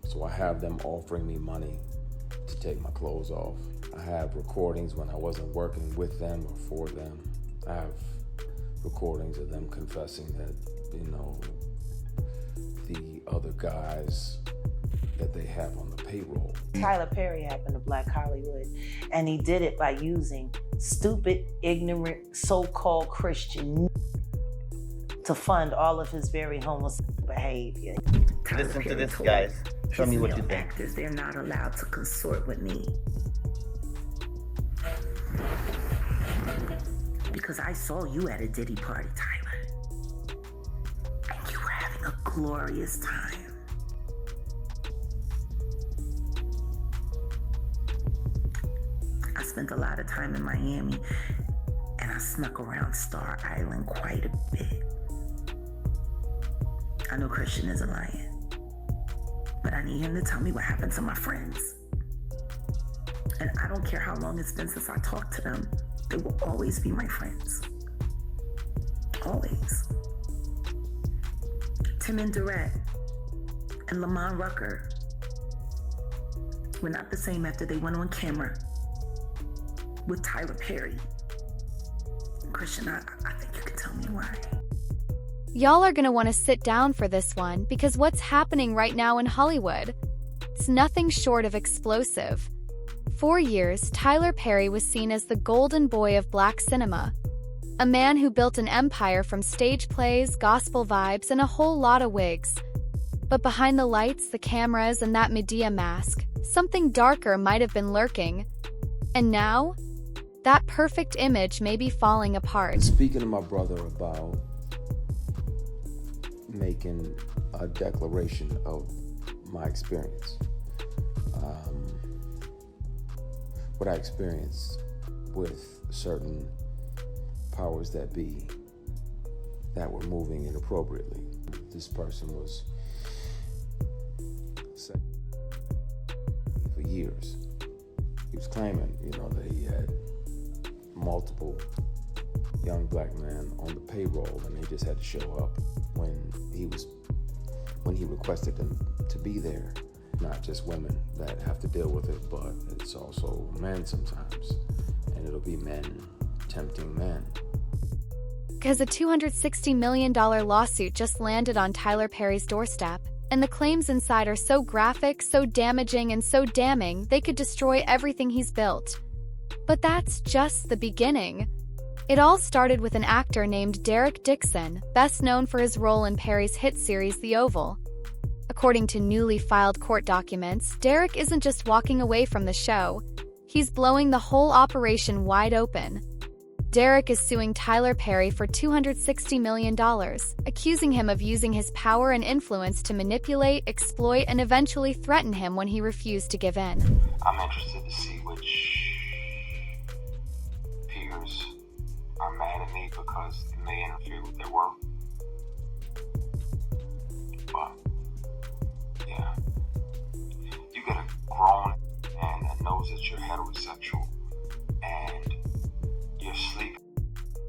So I have them offering me money to take my clothes off. I have recordings when I wasn't working with them or for them. I have recordings of them confessing that, the other guys that they have on the payroll. Tyler Perry happened to Black Hollywood, and he did it by using stupid, ignorant, so-called Christian to fund all of his very homosexual behavior. Listen to this, guys. Show me what you think. Actors, they're not allowed to consort with me. Because I saw you at a Diddy party, Tyler. And you were having a glorious time. I spent a lot of time in Miami, and I snuck around Star Island quite a bit. I know Christian isn't lying, but I need him to tell me what happened to my friends. And I don't care how long it's been since I talked to them, they will always be my friends. Always. Tim and Durrett and Lamont Rucker were not the same after they went on camera with Tyler Perry. Christian, I think you can tell me why. Y'all are gonna want to sit down for this one because what's happening right now in Hollywood? It's nothing short of explosive. For years, Tyler Perry was seen as the golden boy of black cinema. A man who built an empire from stage plays, gospel vibes, and a whole lot of wigs. But behind the lights, the cameras, and that Medea mask, something darker might have been lurking. And now, that perfect image may be falling apart. Speaking to my brother about making a declaration of my experience. What I experienced with certain powers that be that were moving inappropriately. This person was for years. He was claiming, that he had multiple young black men on the payroll, and they just had to show up when he requested them to be there. Not just women that have to deal with it, but it's also men sometimes, and it'll be men tempting men. Because a $260 million lawsuit just landed on Tyler Perry's doorstep, and the claims inside are so graphic, so damaging, and so damning they could destroy everything he's built. But that's just the beginning. It all started with an actor named Derek Dixon, best known for his role in Perry's hit series The Oval. According to newly filed court documents, Derek isn't just walking away from the show, he's blowing the whole operation wide open. Derek is suing Tyler Perry for $260 million, accusing him of using his power and influence to manipulate, exploit, and eventually threaten him when he refused to give in. I'm interested to see which peers are mad at me because it may interfere with their work. But, yeah. You get a grown man that knows that you're heterosexual and you're sleeping.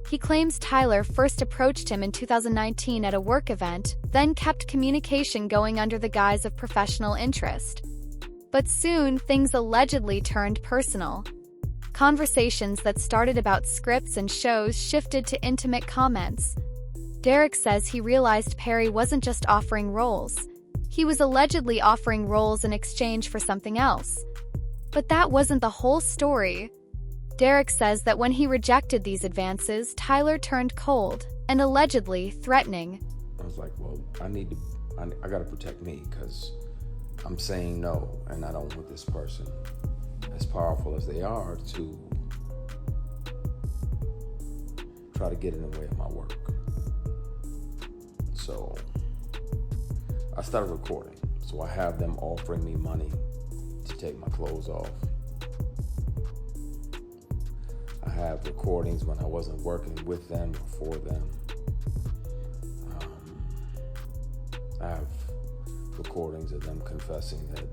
He claims Tyler first approached him in 2019 at a work event, then kept communication going under the guise of professional interest. But soon, things allegedly turned personal. Conversations that started about scripts and shows shifted to intimate comments. Derek says he realized Perry wasn't just offering roles. He was allegedly offering roles in exchange for something else. But that wasn't the whole story. Derek says that when he rejected these advances, Tyler turned cold and allegedly threatening. I was like, well, I gotta protect me because I'm saying no, and I don't want this person, as powerful as they are, to try to get in the way of my work. So I started recording. So I have them offering me money to take my clothes off. I have recordings when I wasn't working with them or for them. I have recordings of them confessing that,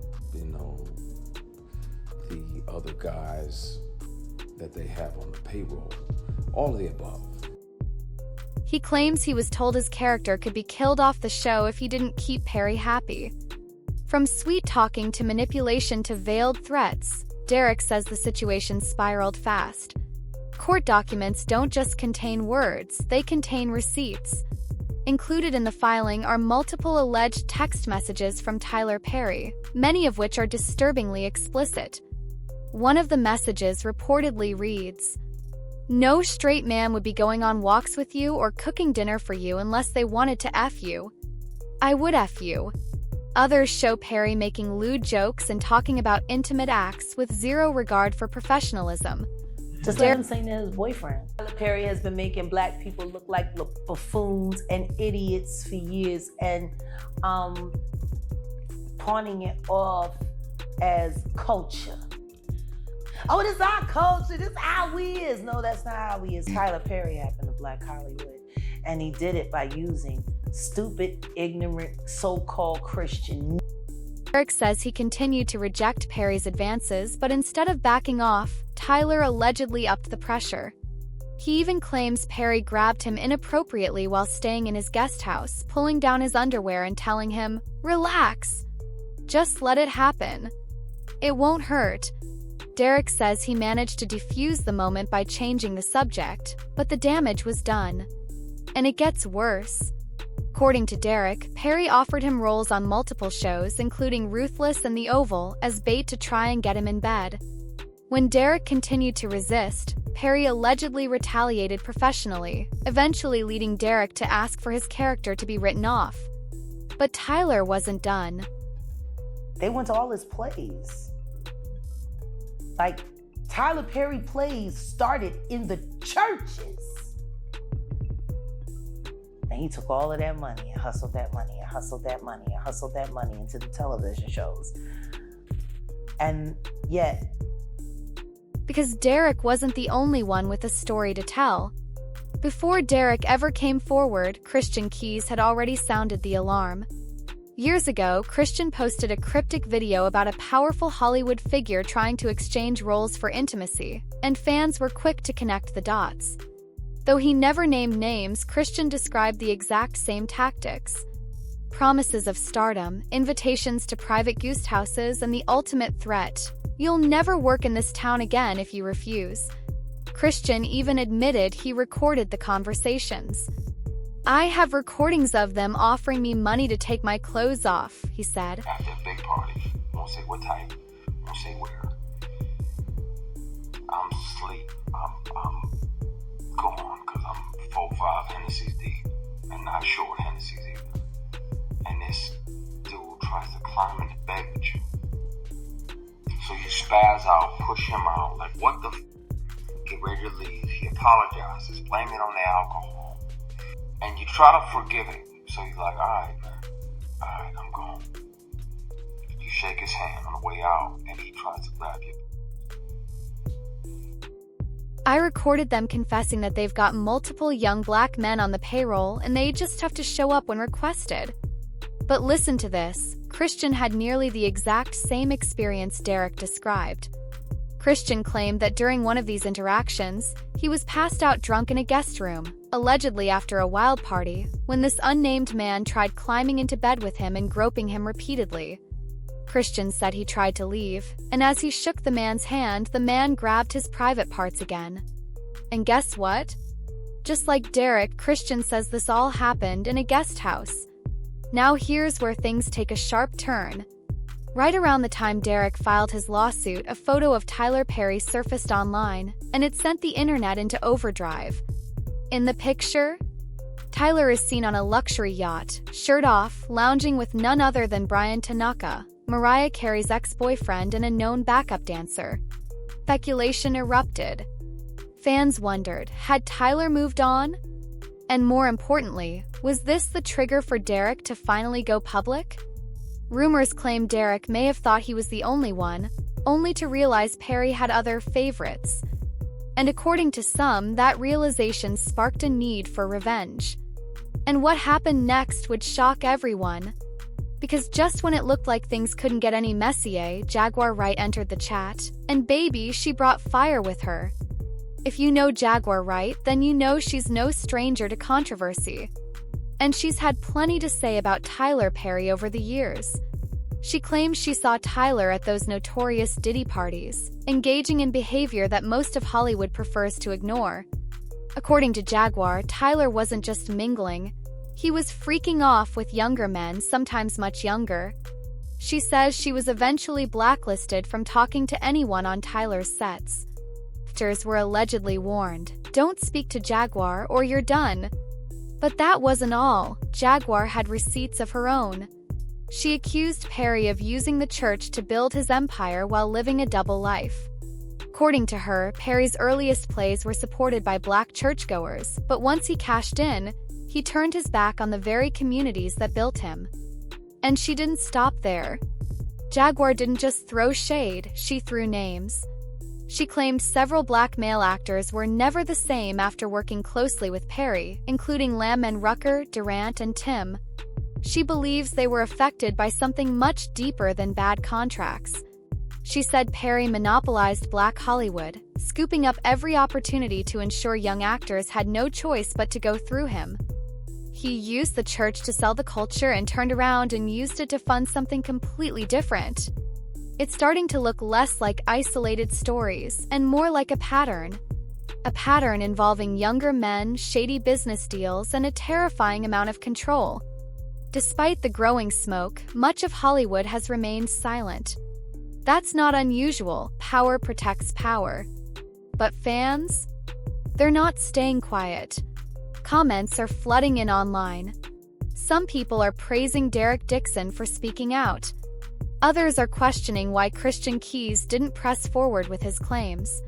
the other guys that they have on the payroll. All of the above. He claims he was told his character could be killed off the show if he didn't keep Perry happy. From sweet talking to manipulation to veiled threats, Derek says the situation spiraled fast. Court documents don't just contain words, they contain receipts. Included in the filing are multiple alleged text messages from Tyler Perry, many of which are disturbingly explicit. One of the messages reportedly reads, "No straight man would be going on walks with you or cooking dinner for you unless they wanted to F you. I would F you." Others show Perry making lewd jokes and talking about intimate acts with zero regard for professionalism. Just let him sing to his boyfriend. Tyler Perry has been making black people look like buffoons and idiots for years and pawning it off as culture. Oh, this is our culture, this is how we is. No, that's not how we is. Tyler Perry happened to Black Hollywood, and he did it by using stupid, ignorant, so-called Christian. Derek says he continued to reject Perry's advances, but instead of backing off, Tyler allegedly upped the pressure. He even claims Perry grabbed him inappropriately while staying in his guest house, pulling down his underwear and telling him, "Relax. Just let it happen. It won't hurt." Derek says he managed to defuse the moment by changing the subject, but the damage was done. And it gets worse. According to Derek, Perry offered him roles on multiple shows, including Ruthless and The Oval, as bait to try and get him in bed. When Derek continued to resist, Perry allegedly retaliated professionally, eventually leading Derek to ask for his character to be written off. But Tyler wasn't done. They went to all his plays. Like, Tyler Perry plays started in the churches. And he took all of that money and hustled that money and hustled that money and hustled that money into the television shows. And yet... Because Derek wasn't the only one with a story to tell. Before Derek ever came forward, Christian Keys had already sounded the alarm. Years ago, Christian posted a cryptic video about a powerful Hollywood figure trying to exchange roles for intimacy, and fans were quick to connect the dots. Though he never named names, Christian described the exact same tactics. Promises of stardom, invitations to private guest houses, and the ultimate threat: "You'll never work in this town again if you refuse." Christian even admitted he recorded the conversations. "I have recordings of them offering me money to take my clothes off," he said. After a big party, won't say what type, won't say where. I'm asleep. I'm gone because I'm 4-5 Hennessy's deep and not short Hennessy's either. And this dude tries to climb into bed with you. So you spaz out, push him out, like what the get ready to leave. He apologizes, blame it on the alcohol. And you try to forgive it. So you're like, alright, man. Alright, I'm gone. You shake his hand on the way out, and he tries to grab you. I recorded them confessing that they've got multiple young black men on the payroll and they just have to show up when requested. But listen to this. Christian had nearly the exact same experience Derek described. Christian claimed that during one of these interactions, he was passed out drunk in a guest room, allegedly after a wild party, when this unnamed man tried climbing into bed with him and groping him repeatedly. Christian said he tried to leave, and as he shook the man's hand, the man grabbed his private parts again. And guess what? Just like Derek, Christian says this all happened in a guest house. Now here's where things take a sharp turn. Right around the time Derek filed his lawsuit, a photo of Tyler Perry surfaced online, and it sent the internet into overdrive. In the picture, Tyler is seen on a luxury yacht, shirt off, lounging with none other than Brian Tanaka, Mariah Carey's ex-boyfriend and a known backup dancer. Speculation erupted. Fans wondered, had Tyler moved on? And more importantly, was this the trigger for Derek to finally go public? Rumors claim Derek may have thought he was the only one, only to realize Perry had other favorites. And according to some, that realization sparked a need for revenge. And what happened next would shock everyone. Because just when it looked like things couldn't get any messier, Jaguar Wright entered the chat, and baby, she brought fire with her. If you know Jaguar Wright, then you know she's no stranger to controversy. And she's had plenty to say about Tyler Perry over the years. She claims she saw Tyler at those notorious Diddy parties, engaging in behavior that most of Hollywood prefers to ignore. According to Jaguar, Tyler wasn't just mingling, he was freaking off with younger men, sometimes much younger. She says she was eventually blacklisted from talking to anyone on Tyler's sets. Actors were allegedly warned, "Don't speak to Jaguar or you're done." But that wasn't all. Jaguar had receipts of her own. She accused Perry of using the church to build his empire while living a double life. According to her, Perry's earliest plays were supported by black churchgoers, but once he cashed in, he turned his back on the very communities that built him. And she didn't stop there. Jaguar didn't just throw shade, she threw names. She claimed several black male actors were never the same after working closely with Perry, including Lamon Rucker, Durant, and Tim. She believes they were affected by something much deeper than bad contracts. She said Perry monopolized Black Hollywood, scooping up every opportunity to ensure young actors had no choice but to go through him. He used the church to sell the culture and turned around and used it to fund something completely different. It's starting to look less like isolated stories and more like a pattern. A pattern involving younger men, shady business deals, and a terrifying amount of control. Despite the growing smoke, much of Hollywood has remained silent. That's not unusual. Power protects power. But fans? They're not staying quiet. Comments are flooding in online. Some people are praising Derek Dixon for speaking out. Others are questioning why Christian Keys didn't press forward with his claims.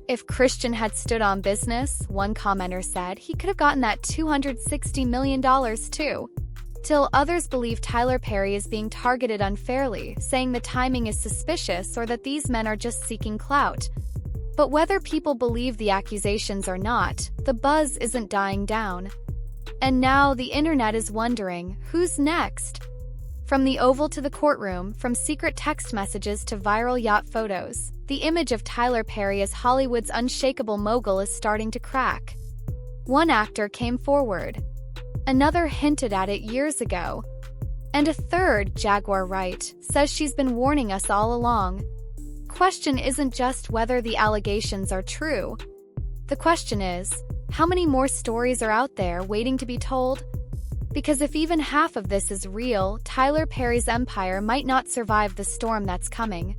If Christian had stood on business, one commenter said, he could have gotten that $260 million too. Still, others believe Tyler Perry is being targeted unfairly, saying the timing is suspicious or that these men are just seeking clout. But whether people believe the accusations or not, the buzz isn't dying down. And now the internet is wondering, who's next? From the Oval to the courtroom, from secret text messages to viral yacht photos, the image of Tyler Perry as Hollywood's unshakable mogul is starting to crack. One actor came forward. Another hinted at it years ago. And a third, Jaguar Wright, says she's been warning us all along. Question isn't just whether the allegations are true. The question is, how many more stories are out there waiting to be told? Because if even half of this is real, Tyler Perry's empire might not survive the storm that's coming.